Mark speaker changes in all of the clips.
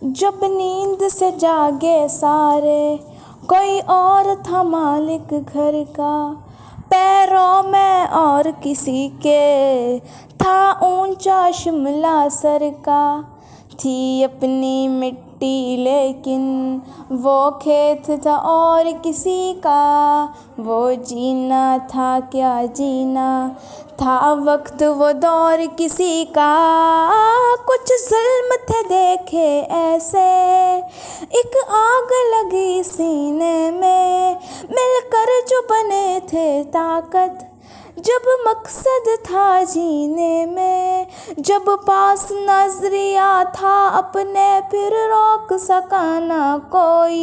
Speaker 1: जब नींद से जागे सारे, कोई और था मालिक घर का। पैरों में और किसी के था ऊंचा शिमला सर का। थी अपनी मिट्टी लेकिन वो खेत था और किसी का। वो जीना था क्या जीना था वक्त वो दौर किसी का। कुछ जुल्म थे देखे ऐसे, एक आग लगी सीने में, मिलकर जो बने थे ताकत, जब मकसद था जीने में। जब पास नजरिया था अपने फिर रोक सका ना कोई,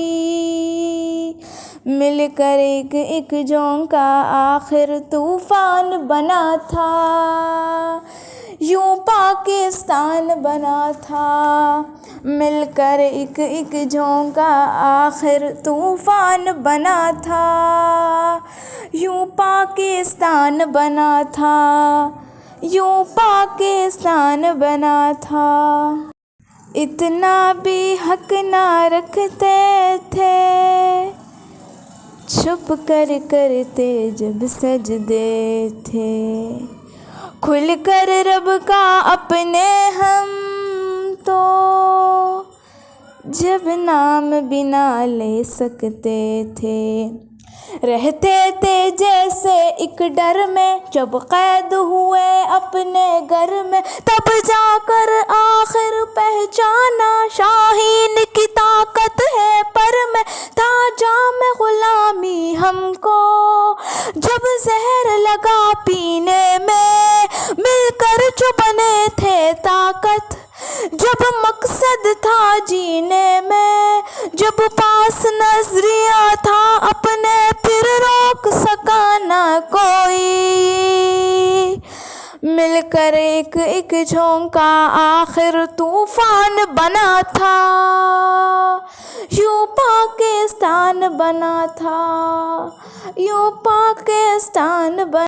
Speaker 1: मिलकर एक एक झोंका आखिर तूफान बना था। यूं पाकिस्तान बना था, मिलकर एक एक झोंका आखिर तूफान बना था। यूं पाकिस्तान बना था, यूं पाकिस्तान बना था। इतना भी हक ना रखते थे, छुप कर करते जब सजदे थे। खुल कर रब का अपने हम तो, जब नाम बिना ले सकते थे। रहते थे जैसे एक डर में, जब कैद हुए अपने घर में, तब जाकर आखिर पहचाना शाहीन की ताकत है पर में। था जाम गुलामी हमको जब जहर लगा पीने में, मिलकर जो बने थे ताकत, जब मकसद था जीने में। जब पास नजरिया था अपने फिर रोक सका ना कोई, मिलकर एक एक झोंका आखिर तूफान बना था। यूं पाकिस्तान बना था, यूं पाकिस्तान बना